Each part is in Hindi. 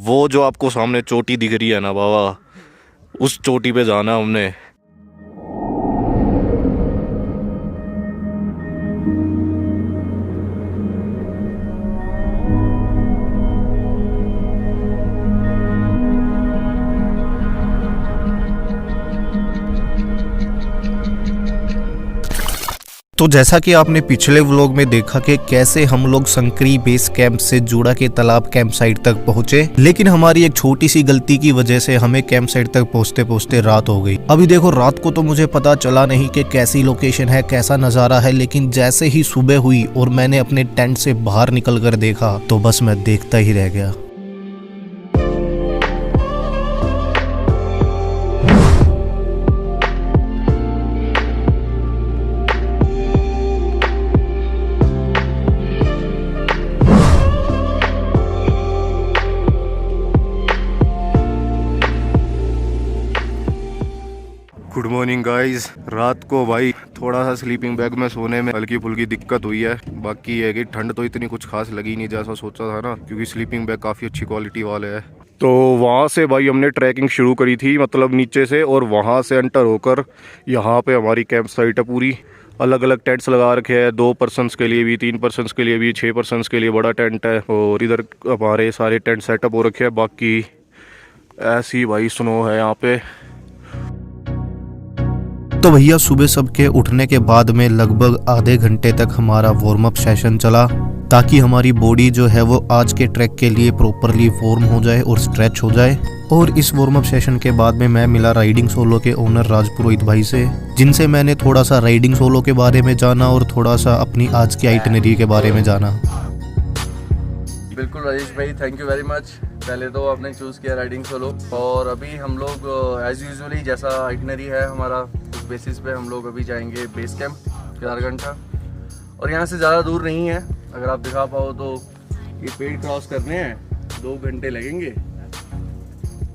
वो जो आपको सामने चोटी दिख रही है ना बाबा, उस चोटी पे जाना हमने। तो जैसा कि आपने पिछले व्लॉग में देखा कि कैसे हम लोग संकरी बेस कैंप से जूड़ा के तालाब कैंप साइट तक पहुंचे, लेकिन हमारी एक छोटी सी गलती की वजह से हमें कैंप साइट तक पहुंचते पहुंचते रात हो गई। अभी देखो रात को तो मुझे पता चला नहीं कि कैसी लोकेशन है, कैसा नज़ारा है, लेकिन जैसे ही सुबह हुई और मैंने अपने टेंट से बाहर निकल कर देखा तो बस मैं देखता ही रह गया। Good morning guys. रात को भाई थोड़ा सा स्लीपिंग बैग में सोने में हल्की फुल्की दिक्कत हुई है। बाकी है कि ठंड तो इतनी कुछ खास लगी नहीं जैसा सोचा था ना, क्योंकि स्लीपिंग बैग काफ़ी अच्छी क्वालिटी वाले हैं। तो वहाँ से भाई हमने ट्रैकिंग शुरू करी थी, मतलब नीचे से, और वहाँ से एंटर होकर यहाँ पे हमारी कैंप साइट है पूरी। अलग अलग टेंट्स लगा रखे हैं, 2 पर्सनस के लिए भी, 3 पर्सनस के लिए भी, 6 पर्सनस के लिए बड़ा टेंट है, और इधर हमारे सारे टेंट सेटअप हो रखे हैं। बाकी ऐसी भाई स्नो है यहाँ पे। तो भैया सुबह सबके उठने के बाद में लगभग आधे घंटे तक हमारा वार्म अप सेशन चला, ताकि हमारी बॉडी जो है वो आज के ट्रैक के लिए प्रॉपरली वार्म हो जाए और स्ट्रेच हो जाए। और इस वार्म अप सेशन के बाद में मैं मिला राइडिंग सोलो के ओनर राजपुरोहित भाई से, जिनसे मैंने थोड़ा सा राइडिंग सोलो के बारे में जाना और थोड़ा सा अपनी आज की आइटिनरी के बारे में जाना। बिल्कुल राजेश भाई, थैंक यू वेरी मच। पहले तो आपने चूज़ किया राइडिंग सोलो, और अभी हम लोग एज यूजुअली जैसा आइटिनरी है हमारा, उस बेसिस पे हम लोग अभी जाएंगे बेस कैंप केदारकंठा। और यहाँ से ज़्यादा दूर नहीं है, अगर आप दिखा पाओ तो ये पेड़ क्रॉस करने हैं 2 घंटे लगेंगे।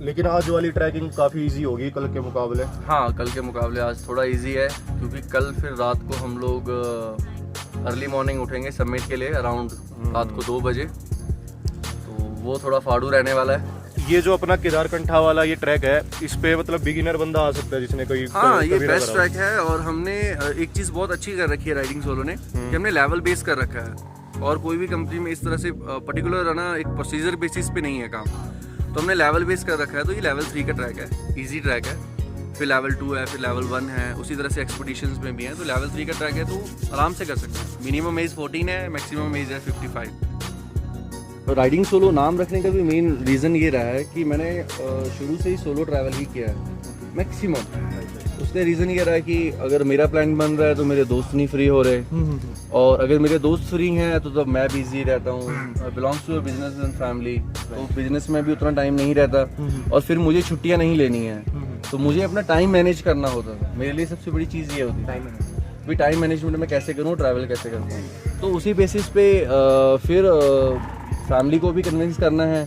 लेकिन आज वाली ट्रैकिंग काफ़ी इजी होगी कल के मुकाबले। हाँ, कल के मुकाबले आज थोड़ा इजी है, क्योंकि कल फिर रात को हम लोग अर्ली मॉर्निंग उठेंगे समिट के लिए, अराउंड रात को 2 बजे। वो थोड़ा फाड़ू रहने वाला है। ये जो अपना केदारकंठा वाला ये ट्रैक है, इस पे मतलब बिगिनर बंदा आ सकता है जिसने कोई। हाँ, ये बेस्ट ट्रैक है। और हमने एक चीज़ बहुत अच्छी कर रखी है राइडिंग सोलो ने, कि हमने लेवल बेस कर रखा है, और कोई भी कंपनी में इस तरह से पर्टिकुलर है ना, एक प्रोसीजर बेसिस पे नहीं है काम। तो हमने लेवल बेस कर रखा है। तो ये लेवल 3 का ट्रैक है, ईजी ट्रैक है, फिर लेवल 2 है, फिर लेवल 1 है, उसी तरह से एक्सपीडिशंस में भी है। तो लेवल 3 का ट्रैक है तो आराम से कर सकते हैं। मिनिमम एज 14 है, मैक्सिमम एज है 55। राइडिंग सोलो नाम रखने का भी मेन रीज़न ये रहा है कि मैंने शुरू से ही सोलो ट्रैवल ही किया है मैक्सिमम। उसका रीज़न ये रहा है कि अगर मेरा प्लान बन रहा है तो मेरे दोस्त नहीं फ्री हो रहे, और अगर मेरे दोस्त फ्री हैं तो तब मैं बिजी रहता हूँ। Belongs to business and family, तो बिजनेस में भी उतना टाइम नहीं रहता, और फिर मुझे छुट्टियाँ नहीं लेनी है, तो मुझे अपना टाइम मैनेज करना होता है। मेरे लिए सबसे बड़ी चीज़ ये होती है टाइम मैनेजमेंट मैं कैसे करूँ, ट्रैवल कैसे करता हूँ। तो उसी बेसिस पे फिर फैमिली को भी कन्विंस करना है,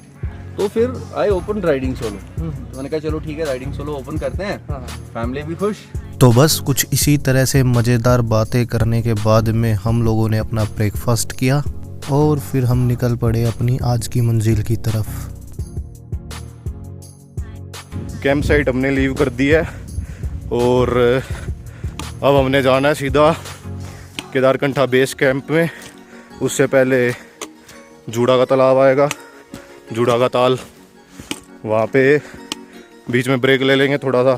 तो फिर आई ओपन राइडिंग सोलो। तो मैंने कहा चलो ठीक है, राइडिंग सोलो ओपन करते हैं, फैमिली भी खुश। तो बस कुछ इसी तरह से मज़ेदार बातें करने के बाद में हम लोगों ने अपना ब्रेकफास्ट किया, और फिर हम निकल पड़े अपनी आज की मंजिल की तरफ। कैंप साइट हमने लीव कर दी है, और अब हमने जाना है सीधा केदारकंठा बेस कैंप में। उससे पहले जूड़ा का तालाब आएगा, जूड़ा का ताल, वहाँ पे बीच में ब्रेक ले लेंगे थोड़ा सा।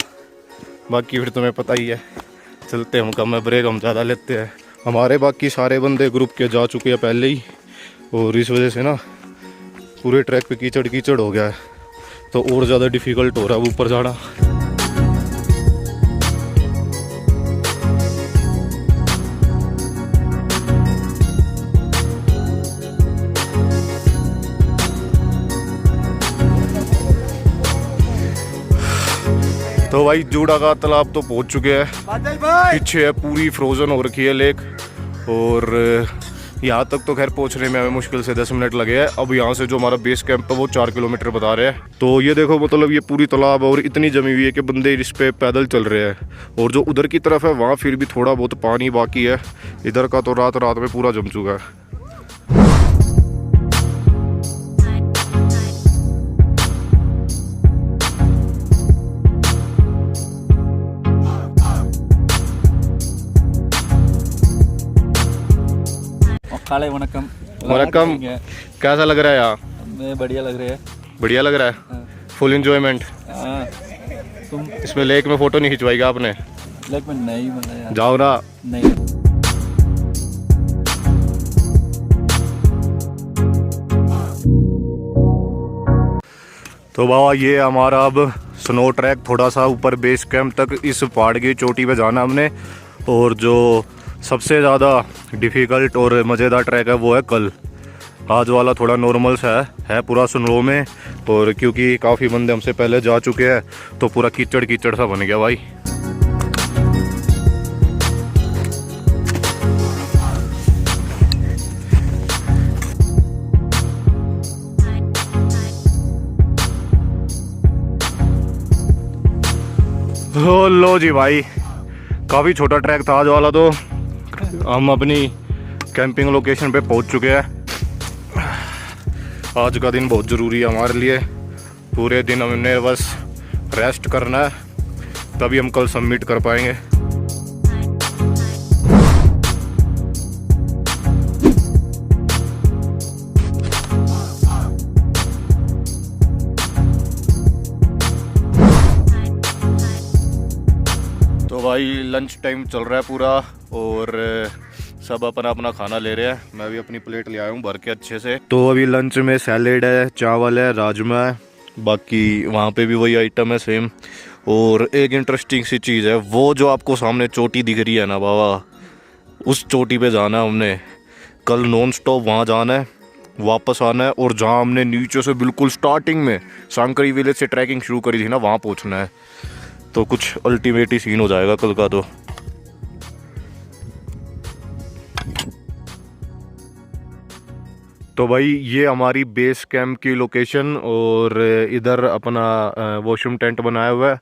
बाकी फिर तुम्हें पता ही है, चलते हम कम है, ब्रेक हम ज़्यादा लेते हैं। हमारे बाकी सारे बंदे ग्रुप के जा चुके हैं पहले ही, और इस वजह से ना पूरे ट्रैक पे कीचड़ कीचड़ हो गया है, तो और ज़्यादा डिफ़िकल्ट हो रहा है ऊपर जाना। तो भाई जूड़ा का तालाब तो पहुंच चुके हैं, पीछे है पूरी फ्रोजन हो रखी है लेक, और यहाँ तक तो खैर पहुँचने में हमें मुश्किल से 10 मिनट लगे हैं। अब यहाँ से जो हमारा बेस कैंप है वो 4 किलोमीटर बता रहे हैं। तो ये देखो, मतलब ये पूरी तालाब और इतनी जमी हुई है कि बंदे इस पे पैदल चल रहे हैं, और जो उधर की तरफ है वहाँ फिर भी थोड़ा बहुत पानी बाकी है। इधर का तो रात रात में पूरा जम चुका है। काले वनकम वनकम। कैसा लग रहा है यहाँ? मैं बढ़िया लग रहा है। बढ़िया लग रहा है, हाँ। Full enjoyment. हाँ, तुम इसमें लेक में फोटो नहीं खिंचवाएगा आपने? लेक में नहीं बनाया। जाओ ना। नहीं। तो बाबा ये हमारा अब स्नो ट्रैक थोड़ा सा ऊपर बेस कैंप तक इस पहाड़ की चोटी पे जाना हमने। और जो सबसे ज़्यादा डिफ़िकल्ट और मज़ेदार ट्रैक है वो है कल। आज वाला थोड़ा नॉर्मल सा है पूरा स्नो में। और क्योंकि काफ़ी बंदे हमसे पहले जा चुके हैं तो पूरा कीचड़ कीचड़ सा बन गया भाई। ओ लो जी भाई, काफ़ी छोटा ट्रैक था आज वाला। तो हम अपनी कैंपिंग लोकेशन पे पहुंच चुके हैं। आज का दिन बहुत ज़रूरी है हमारे लिए। पूरे दिन हमने बस रेस्ट करना है, तभी हम कल सबमिट कर पाएंगे। तो भाई लंच टाइम चल रहा है पूरा और सब अपना अपना खाना ले रहे हैं। मैं भी अपनी प्लेट ले आया हूँ भर के अच्छे से। तो अभी लंच में सैलेड है, चावल है, राजमा है, बाकी वहाँ पे भी वही आइटम है सेम। और एक इंटरेस्टिंग सी चीज़ है, वो जो आपको सामने चोटी दिख रही है ना बाबा, उस चोटी पे जाना है हमने कल नॉन स्टॉप। वहाँ जाना है, वापस आना है, और जहाँ हमने नीचे से बिल्कुल स्टार्टिंग में सांकरी विलेज से ट्रैकिंग शुरू करी थी ना, वहाँ पहुँचना है। तो कुछ अल्टीमेट ही सीन हो जाएगा कल का। तो भाई ये हमारी बेस कैंप की लोकेशन। और इधर अपना वॉशरूम टेंट बनाया हुआ है,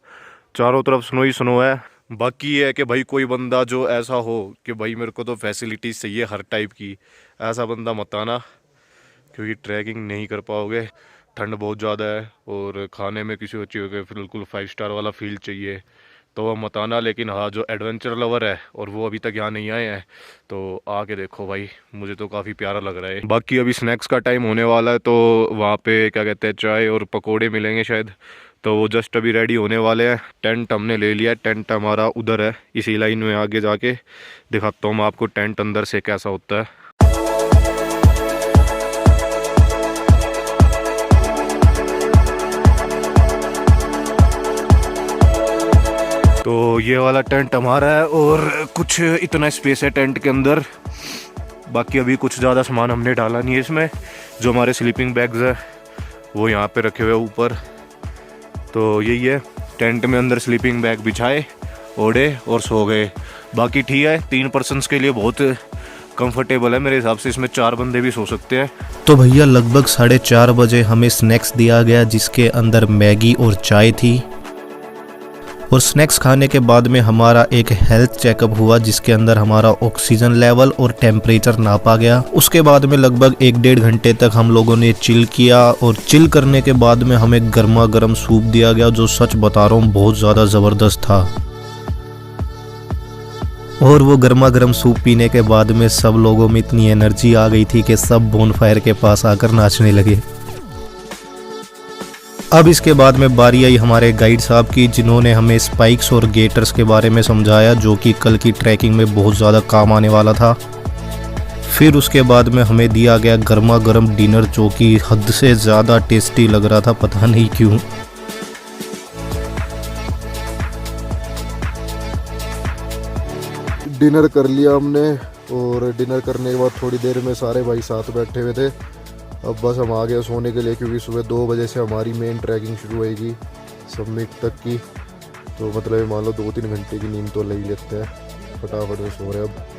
चारों तरफ स्नो ही स्नो है। बाकी ये है कि भाई कोई बंदा जो ऐसा हो कि भाई मेरे को तो फैसिलिटीज़ चाहिए हर टाइप की, ऐसा बंदा मत आना, क्योंकि ट्रैकिंग नहीं कर पाओगे। ठंड बहुत ज़्यादा है और खाने में किसी अच्छी बिल्कुल 5 स्टार वाला फील चाहिए तो वह मत आना। लेकिन हाँ, जो एडवेंचर लवर है और वो अभी तक यहाँ नहीं आए हैं तो आके देखो भाई, मुझे तो काफ़ी प्यारा लग रहा है। बाकी अभी स्नैक्स का टाइम होने वाला है, तो वहाँ पे क्या कहते हैं चाय और पकोड़े मिलेंगे शायद, तो वो जस्ट अभी रेडी होने वाले हैं। टेंट हमने ले लिया है, टेंट हमारा उधर है इसी लाइन में। आगे जाके दिखाता हूँ मैं आपको टेंट अंदर से कैसा होता है। तो ये वाला टेंट हमारा है और कुछ इतना स्पेस है टेंट के अंदर। बाकी अभी कुछ ज़्यादा सामान हमने डाला नहीं है इसमें। जो हमारे स्लीपिंग बैग्स है वो यहाँ पे रखे हुए ऊपर। तो यही है, टेंट में अंदर स्लीपिंग बैग बिछाए, ओढ़े और सो गए। बाकी ठीक है, 3 पर्सन्स के लिए बहुत कंफर्टेबल है मेरे हिसाब से। इसमें 4 बंदे भी सो सकते हैं। तो भैया लगभग 4:30 बजे हमें स्नैक्स दिया गया, जिसके अंदर मैगी और चाय थी। और स्नैक्स खाने के बाद में हमारा एक हेल्थ चेकअप हुआ, जिसके अंदर हमारा ऑक्सीजन लेवल और टेम्परेचर नापा गया। उसके बाद में लगभग 1-1.5 घंटे तक हम लोगों ने चिल किया। और चिल करने के बाद में हमें गर्मा गर्म सूप दिया गया, जो सच बता रहा हूँ बहुत ज़्यादा ज़बरदस्त था। और वो गर्मा गर्म सूप पीने के बाद में सब लोगों में इतनी एनर्जी आ गई थी कि सब बोनफायर के पास आकर नाचने लगे। अब इसके बाद में बारी आई हमारे गाइड साहब की, जिन्होंने हमें स्पाइक्स और गेटर्स के बारे में समझाया, जो कि कल की ट्रैकिंग में बहुत ज़्यादा काम आने वाला था। फिर उसके बाद में हमें दिया गया गर्मा गर्म डिनर, जो कि हद से ज़्यादा टेस्टी लग रहा था, पता नहीं क्यों। डिनर कर लिया हमने और डिनर करने के बाद थोड़ी देर में सारे भाई साथ बैठे हुए थे। अब बस हम आ गए सोने के लिए, क्योंकि सुबह 2 बजे से हमारी मेन ट्रैकिंग शुरू होएगी सबमिट तक की। तो मतलब मान लो 2-3 घंटे की नींद तो ले ही लेते हैं। फटाफट में सो रहे हैं अब।